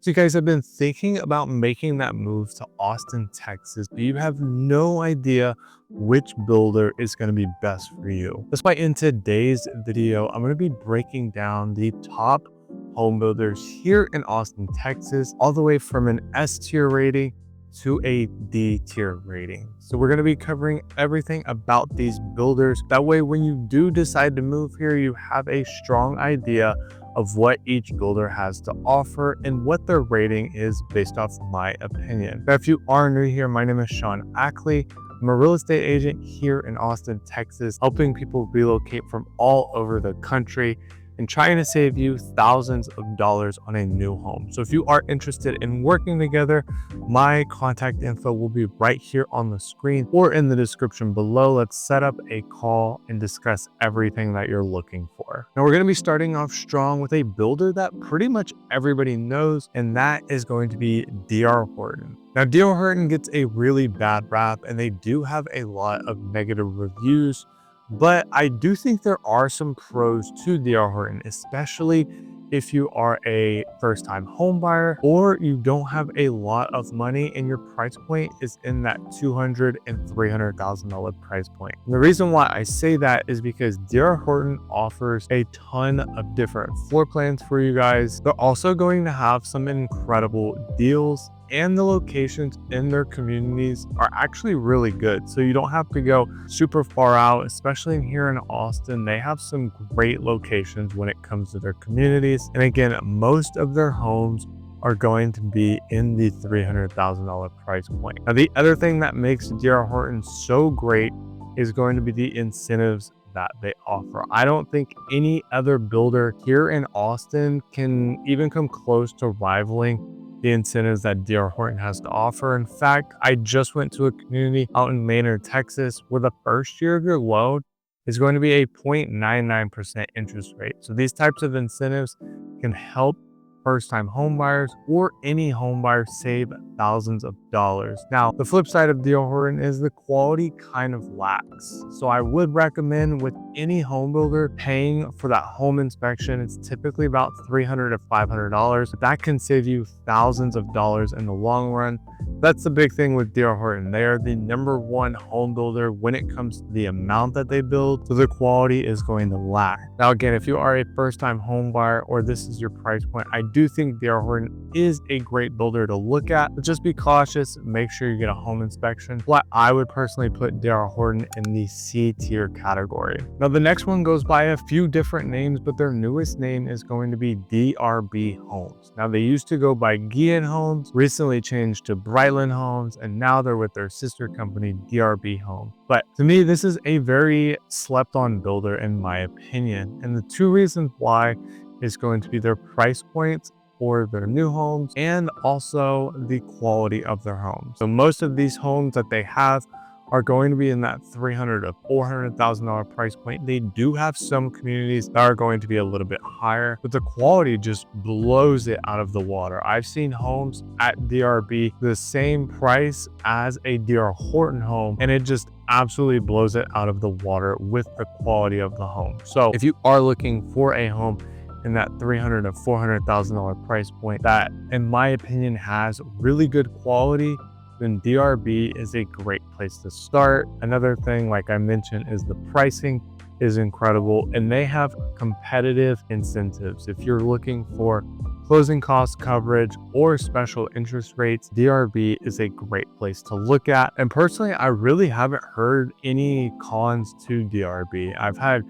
So you guys have been thinking about making that move to Austin, Texas, but you have no idea which builder is going to be best for you. That's why in today's video, I'm going to be breaking down the top home builders here in Austin, Texas, all the way from an S tier rating to a D tier rating. So we're going to be covering everything about these builders. That way, when you do decide to move here, you have a strong idea of what each builder has to offer and what their rating is based off my opinion. Now, if you are new here, my name is Sean Ackley. I'm a real estate agent here in Austin, Texas, helping people relocate from all over the country and trying to save you thousands of dollars on a new home. So if you are interested in working together, my contact info will be right here on the screen or in the description below. Let's set up a call and discuss everything that you're looking for. Now we're going to be starting off strong with a builder that pretty much everybody knows, and that is going to be DR Horton. Now, DR Horton gets a really bad rap, and they do have a lot of negative reviews, but I do think there are some pros to DR Horton, especially if you are a first-time home buyer or you don't have a lot of money and your price point is in that $200,000 and $300,000 price point. And the reason why I say that is because DR Horton offers a ton of different floor plans for you guys. They're also going to have some incredible deals, and the locations in their communities are actually really good. So you don't have to go super far out, especially here in Austin. They have some great locations when it comes to their communities. And again, most of their homes are going to be in the $300,000 price point. Now, the other thing that makes DR Horton so great is going to be the incentives that they offer. I don't think any other builder here in Austin can even come close to rivaling the incentives that DR Horton has to offer. In fact, I just went to a community out in Leander, Texas, where the first year of your loan is going to be a 0.99% interest rate. So these types of incentives can help first-time home buyers or any home buyer save thousands of dollars. Now, the flip side of DR Horton is the quality kind of lacks. So I would recommend with any home builder paying for that home inspection. It's typically about $300 to $500. That can save you thousands of dollars in the long run. That's the big thing with DR Horton. They are the #1 home builder when it comes to the amount that they build, so the quality is going to lack. Now again, if you are a first-time home buyer or this is your price point, I do think DR Horton is a great builder to look at, but just be cautious. Make sure you get a home inspection. But I would personally put DR Horton in the C tier category. Now the next one goes by a few different names, but their newest name is going to be DRB Homes. Now they used to go by Westin Homes, recently changed to Highland Homes, and now they're with their sister company DRB Homes. But to me, this is a very slept on builder in my opinion. And the two reasons why is going to be their price points for their new homes and also the quality of their homes. So most of these homes that they have are going to be in that $300,000 to $400,000 price point. They do have some communities that are going to be a little bit higher, but the quality just blows it out of the water. I've seen homes at DRB the same price as a DR Horton home, and it just absolutely blows it out of the water with the quality of the home. So if you are looking for a home in that $300,000 to $400,000 price point that, in my opinion, has really good quality, then DRB is a great place to start. Another thing, like I mentioned, is the pricing is incredible and they have competitive incentives. If you're looking for closing cost coverage or special interest rates, DRB is a great place to look at. And personally, I really haven't heard any cons to DRB. I've had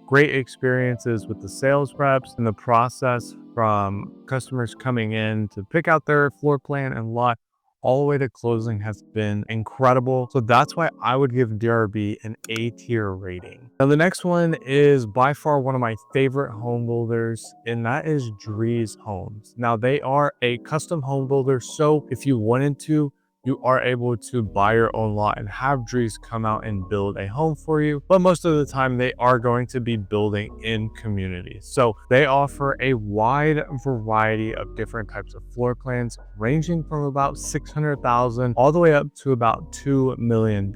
great experiences with the sales reps and the process from customers coming in to pick out their floor plan and lot all the way to closing has been incredible. So that's why I would give DRB an A tier rating. Now the next one is by far one of my favorite home builders, and that is Drees Homes. Now they are a custom home builder. So if you wanted to, you are able to buy your own lot and have Drees come out and build a home for you. But most of the time they are going to be building in communities. So they offer a wide variety of different types of floor plans, ranging from about $600,000 all the way up to about $2 million,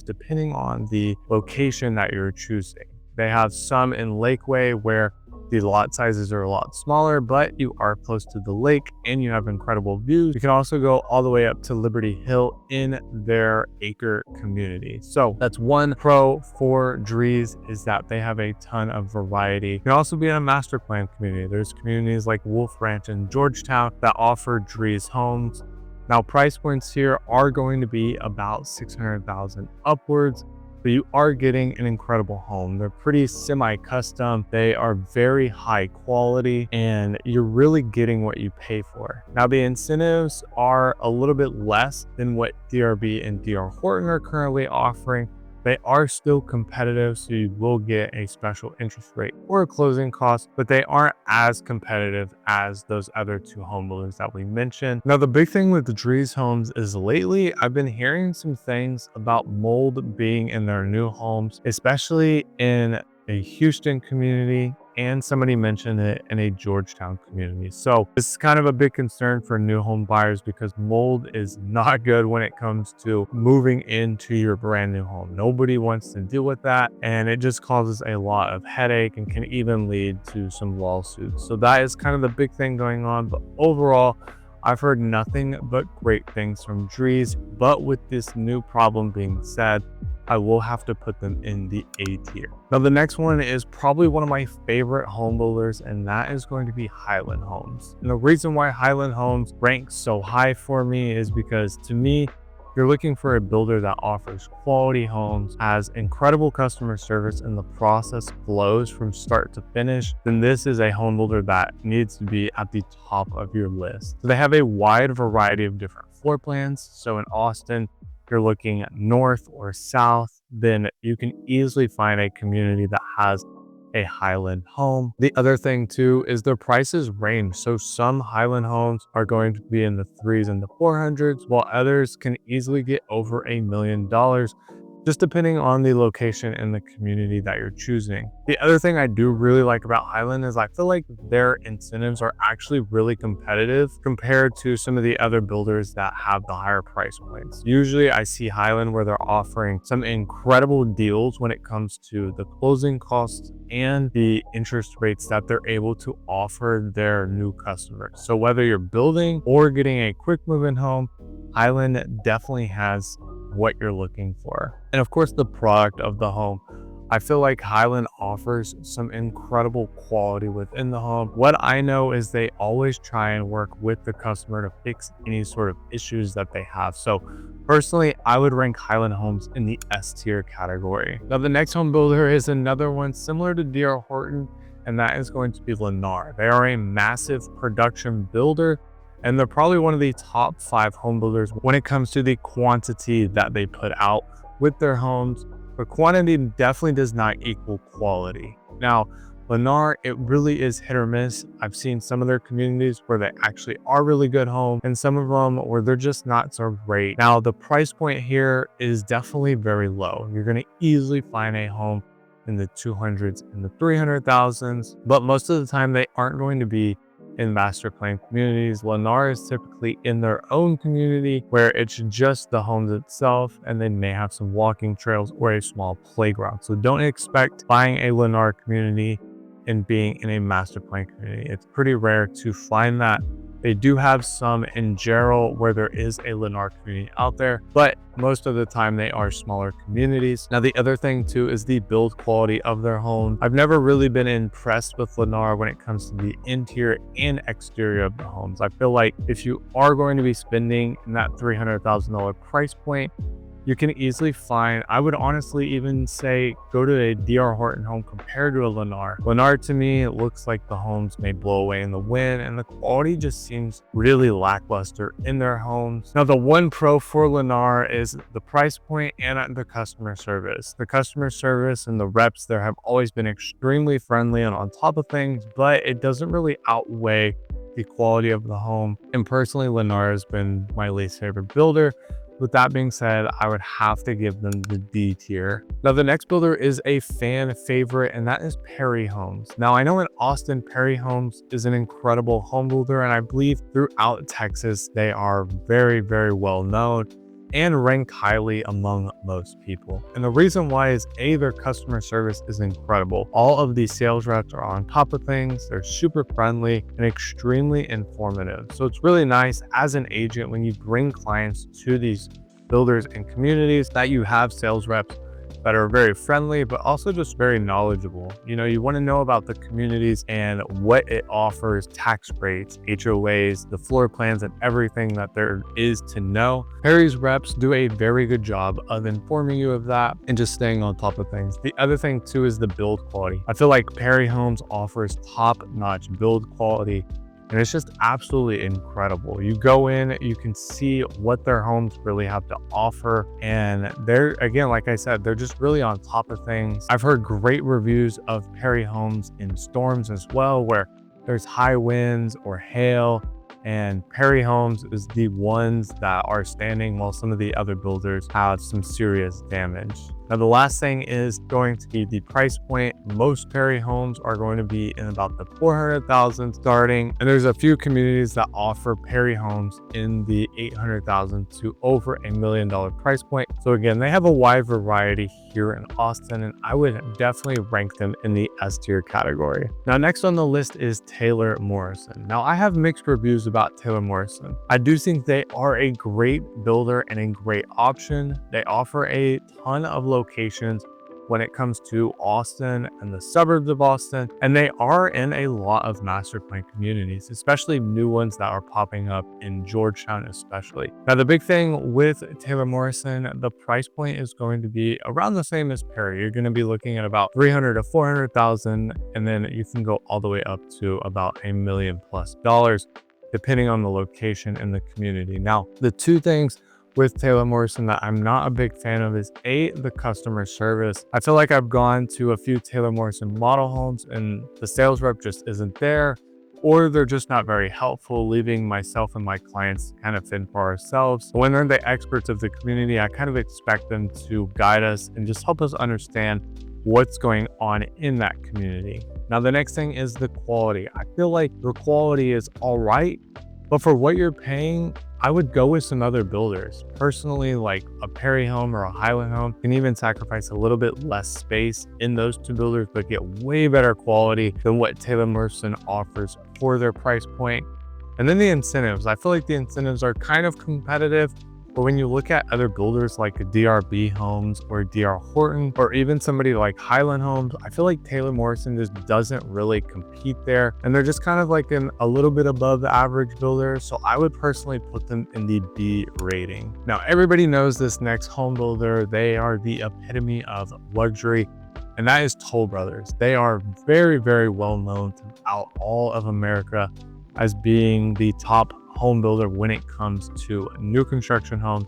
depending on the location that you're choosing. They have some in Lakeway where The lot sizes are a lot smaller, but you are close to the lake and you have incredible views. You can also go all the way up to Liberty Hill in their acre community. So that's one pro for Drees, is that they have a ton of variety. You can also be in a master plan community. There's communities like Wolf Ranch and Georgetown that offer Drees Homes. Now, price points here are going to be about 600,000 upwards, but you are getting an incredible home. They're pretty semi-custom. They are very high quality, and you're really getting what you pay for. Now, the incentives are a little bit less than what DRB and DR Horton are currently offering. They are still competitive, so you will get a special interest rate or a closing cost, but they aren't as competitive as those other two home builders that we mentioned. Now, the big thing with the Drees Homes is lately I've been hearing some things about mold being in their new homes, especially in a Houston community, and somebody mentioned it in a Georgetown community. So this is kind of a big concern for new home buyers because mold is not good when it comes to moving into your brand new home. Nobody wants to deal with that, and it just causes a lot of headache and can even lead to some lawsuits. So that is kind of the big thing going on. But overall, I've heard nothing but great things from Drees. But with this new problem being said, I will have to put them in the A tier. Now, the next one is probably one of my favorite home builders, and that is going to be Highland Homes. And the reason why Highland Homes ranks so high for me is because, to me, if you're looking for a builder that offers quality homes, has incredible customer service, and the process flows from start to finish, then this is a home builder that needs to be at the top of your list. So they have a wide variety of different floor plans. So in Austin, you're looking at north or south, then you can easily find a community that has a Highland home. The other thing too is their prices range. So some Highland homes are going to be in the 3s and the 400s, while others can easily get over $1 million, just depending on the location and the community that you're choosing. The other thing I do really like about Highland is I feel like their incentives are actually really competitive compared to some of the other builders that have the higher price points. Usually I see Highland where they're offering some incredible deals when it comes to the closing costs and the interest rates that they're able to offer their new customers. So whether you're building or getting a quick move-in home, Highland definitely has what you're looking for. And of course, the product of the home. I feel like Highland offers some incredible quality within the home. What I know is they always try and work with the customer to fix any sort of issues that they have. So personally, I would rank Highland Homes in the S tier category. Now, the next home builder is another one similar to DR Horton, and that is going to be Lennar. They are a massive production builder, and they're probably one of the top 5 home builders when it comes to the quantity that they put out with their homes. But quantity definitely does not equal quality. Now, Lennar, it really is hit or miss. I've seen some of their communities where they actually are really good homes, and some of them where they're just not so great. Now, the price point here is definitely very low. You're going to easily find a home in the 200s and the 300,000s, but most of the time they aren't going to be in master plan communities. Lennar is typically in their own community where it's just the homes itself, and they may have some walking trails or a small playground. So don't expect buying a Lennar community and being in a master plan community. It's pretty rare to find that. They do have some in Gerald where there is a Lennar community out there, but most of the time they are smaller communities. Now, the other thing too is the build quality of their home. I've never really been impressed with Lennar when it comes to the interior and exterior of the homes. I feel like if you are going to be spending in that $300,000 price point, you can easily find, I would honestly even say, go to a DR Horton home compared to a Lennar. Lennar, to me, it looks like the homes may blow away in the wind, and the quality just seems really lackluster in their homes. Now, the one pro for Lennar is the price point and the customer service. The customer service and the reps there have always been extremely friendly and on top of things, but it doesn't really outweigh the quality of the home. And personally, Lennar has been my least favorite builder. With that being said, I would have to give them the D tier. Now, the next builder is a fan favorite, and that is Perry Homes. Now, I know in Austin, Perry Homes is an incredible home builder, and I believe throughout Texas, they are very, very well known. and rank highly among most people. And the reason why is their customer service is incredible. All of these sales reps are on top of things. They're super friendly and extremely informative. So it's really nice as an agent when you bring clients to these builders and communities that you have sales reps that are very friendly, but also just very knowledgeable. You know, you want to know about the communities and what it offers, tax rates, HOAs, the floor plans, and everything that there is to know. Perry's reps do a very good job of informing you of that and just staying on top of things. The other thing too is the build quality. I feel like Perry Homes offers top-notch build quality, and it's just absolutely incredible. You go in, you can see what their homes really have to offer. And they're, again, like I said, they're just really on top of things. I've heard great reviews of Perry Homes in storms as well, where there's high winds or hail, and Perry Homes is the ones that are standing while some of the other builders have some serious damage. Now, the last thing is going to be the price point. Most Perry Homes are going to be in about the 400,000 starting, and there's a few communities that offer Perry Homes in the 800,000 to over $1 million price point. So again, they have a wide variety here in Austin, and I would definitely rank them in the S tier category. Now, next on the list is Taylor Morrison. Now, I have mixed reviews about Taylor Morrison. I do think they are a great builder and a great option. They offer a ton of locations when it comes to Austin and the suburbs of Austin, and they are in a lot of master plan communities, especially new ones that are popping up in Georgetown especially. Now, the big thing with Taylor Morrison, the price point is going to be around the same as Perry. You're going to be looking at about 300 to 400,000, and then you can go all the way up to about $1 million+ depending on the location and the community. Now, the two things with Taylor Morrison that I'm not a big fan of is the customer service. I feel like I've gone to a few Taylor Morrison model homes and the sales rep just isn't there, or they're just not very helpful, leaving myself and my clients kind of fend for ourselves. When they're the experts of the community, I kind of expect them to guide us and just help us understand what's going on in that community. Now, the next thing is the quality. I feel like the quality is all right, but for what you're paying, I would go with some other builders. Personally, like a Perry home or a Highland home can even sacrifice a little bit less space in those two builders, but get way better quality than what Taylor Morrison offers for their price point. And then the incentives. I feel like the incentives are kind of competitive, but when you look at other builders like DRB Homes or DR Horton, or even somebody like Highland Homes, I feel like Taylor Morrison just doesn't really compete there. And they're just kind of like a little bit above the average builder. So I would personally put them in the B rating. Now, everybody knows this next home builder. They are the epitome of luxury, and that is Toll Brothers. They are very, very well known throughout all of America as being the top home builder when it comes to new construction homes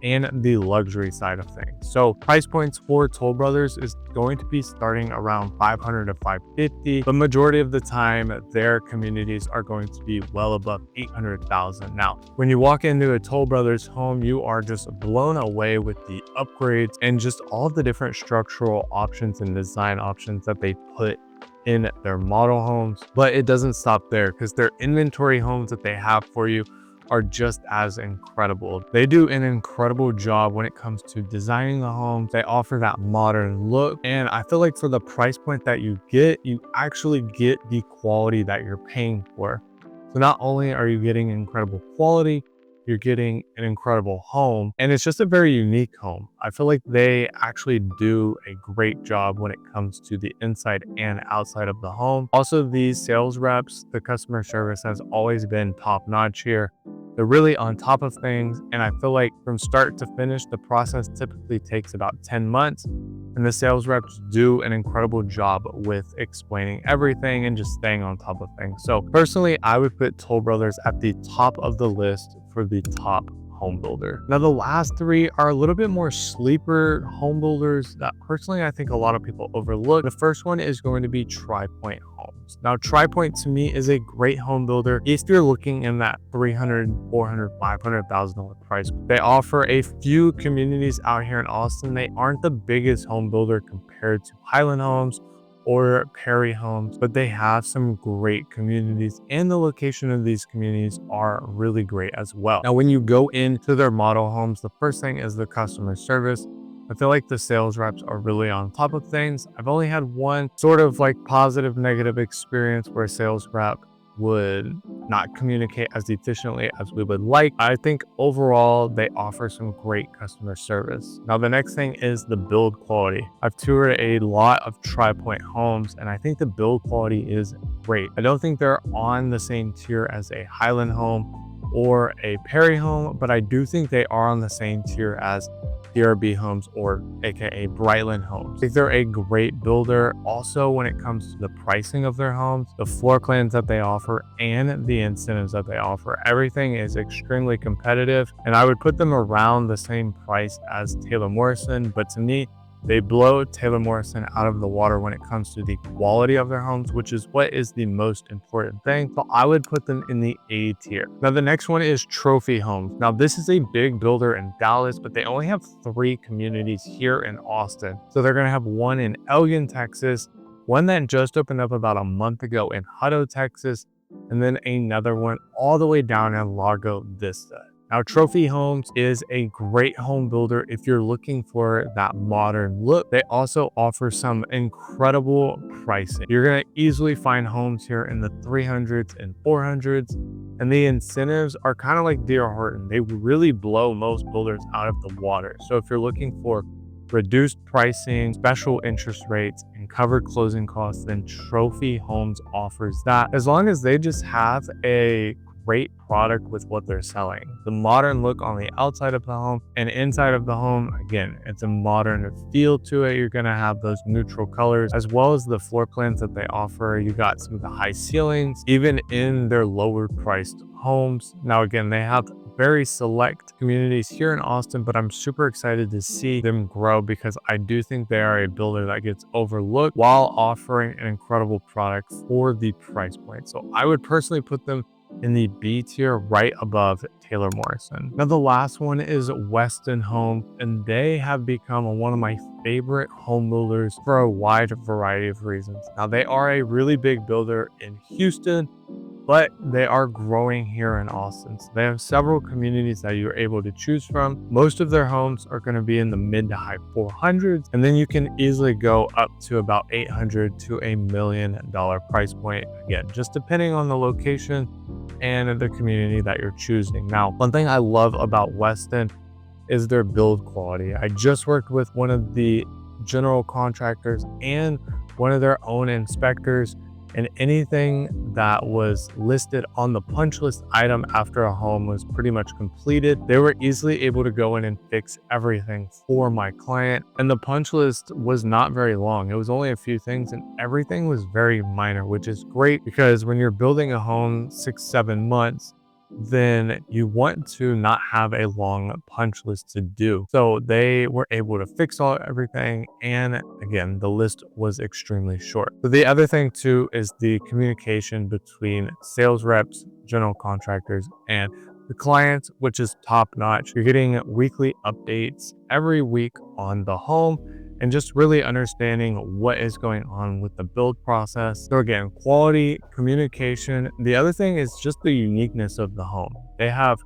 and the luxury side of things. So price points for Toll Brothers is going to be starting around 500 to 550. The majority of the time, their communities are going to be well above 800,000. Now, when you walk into a Toll Brothers home, you are just blown away with the upgrades and just all of the different structural options and design options that they put in their model homes. But it doesn't stop there, because their inventory homes that they have for you are just as incredible. They do an incredible job when it comes to designing the homes. They offer that modern look, and I feel like for the price point that you actually get the quality that you're paying for. So not only are you getting incredible quality, you're getting an incredible home, and it's just a very unique home. I feel like they actually do a great job when it comes to the inside and outside of the home. Also, these sales reps, the customer service has always been top notch here. They're really on top of things, and I feel like from start to finish, the process typically takes about 10 months, and the sales reps do an incredible job with explaining everything and just staying on top of things. So personally, I would put Toll Brothers at the top of the list for the top home builder. Now, the last three are a little bit more sleeper home builders that personally I think a lot of people overlook. The first one is going to be Pointe Homes. Now, Pointe to me is a great home builder if you're looking in that $300,000, $400,000, $500,000 price. They offer a few communities out here in Austin. They aren't the biggest home builder compared to Highland Homes or Perry Homes, but they have some great communities and the location of these communities are really great as well. Now, when you go into their model homes, the first thing is the customer service. I feel like the sales reps are really on top of things. I've only had one sort of like positive negative experience where a sales rep would not communicate as efficiently as we would like. I think overall they offer some great customer service. Now the next thing is the build quality. I've toured a lot of Pointe Homes and I think the build quality is great. I don't think they're on the same tier as a Highland home or a Perry home, but I do think they are on the same tier as DRB Homes or aka Brightland Homes. I think they're a great builder. Also, when it comes to the pricing of their homes, the floor plans that they offer and the incentives that they offer, everything is extremely competitive and I would put them around the same price as Taylor Morrison, but to me, they blow Taylor Morrison out of the water when it comes to the quality of their homes, which is what is the most important thing. So I would put them in the A tier. Now the next one is Trophy Homes. Now this is a big builder in Dallas, but they only have 3 communities here in Austin. So they're gonna have one in Elgin, Texas, one that just opened up about a month ago in Hutto, Texas, and then another one all the way down in Largo Vista. Now, Trophy Homes is a great home builder if you're looking for that modern look. They also offer some incredible pricing. You're going to easily find homes here in the 300s and 400s, and the incentives are kind of like D.R. Horton. They really blow most builders out of the water. So if you're looking for reduced pricing, special interest rates, and covered closing costs, then Trophy Homes offers that. As long as they just have a great product with what they're selling. The modern look on the outside of the home and inside of the home, again, it's a modern feel to it. You're gonna have those neutral colors as well as the floor plans that they offer. You got some of the high ceilings, even in their lower priced homes. Now, again, they have very select communities here in Austin, but I'm super excited to see them grow because I do think they are a builder that gets overlooked while offering an incredible product for the price point. So I would personally put them in the B tier right above Taylor Morrison. Now the last one is Westin Homes, and they have become one of my favorite home builders for a wide variety of reasons. Now they are a really big builder in Houston, but they are growing here in Austin. So they have several communities that you're able to choose from. Most of their homes are going to be in the mid to high 400s, and then you can easily go up to about $800 to $1 million price point. Again, just depending on the location and the community that you're choosing. Now, one thing I love about Westin is their build quality. I just worked with one of the general contractors and one of their own inspectors, and anything that was listed on the punch list item after a home was pretty much completed. They were easily able to go in and fix everything for my client. And the punch list was not very long. It was only a few things and everything was very minor, which is great because when you're building a home 6-7 months, then you want to not have a long punch list to do. So they were able to fix everything. And again, the list was extremely short. So the other thing too is the communication between sales reps, general contractors, and the clients, which is top notch. You're getting weekly updates every week on the home and just really understanding what is going on with the build process. So again, quality, communication. The other thing is just the uniqueness of the home. They have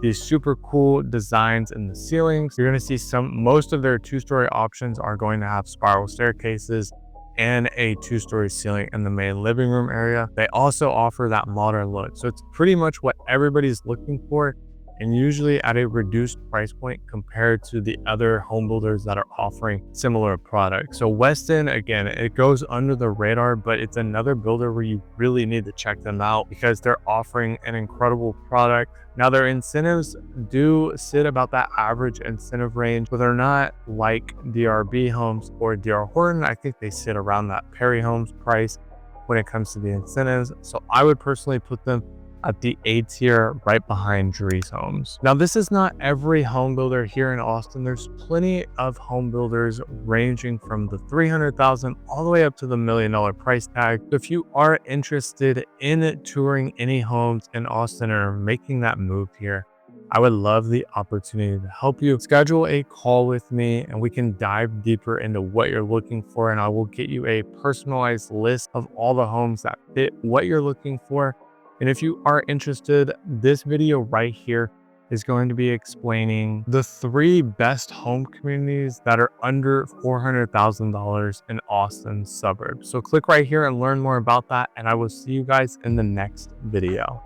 these super cool designs in the ceilings. You're gonna see most of their 2-story options are going to have spiral staircases and a 2-story ceiling in the main living room area. They also offer that modern look. So it's pretty much what everybody's looking for, and usually at a reduced price point compared to the other home builders that are offering similar products. So Westin, again, it goes under the radar, but it's another builder where you really need to check them out because they're offering an incredible product. Now their incentives do sit about that average incentive range, but they're not like DRB Homes or DR Horton. I think they sit around that Perry Homes price when it comes to the incentives. So I would personally put them at the A tier right behind Drees Homes. Now, this is not every home builder here in Austin. There's plenty of home builders ranging from the $300,000 all the way up to the $1 million price tag. So if you are interested in touring any homes in Austin or making that move here, I would love the opportunity to help you. Schedule a call with me and we can dive deeper into what you're looking for, and I will get you a personalized list of all the homes that fit what you're looking for. And if you are interested, this video right here is going to be explaining the 3 best home communities that are under $400,000 in Austin suburbs. So click right here and learn more about that, and I will see you guys in the next video.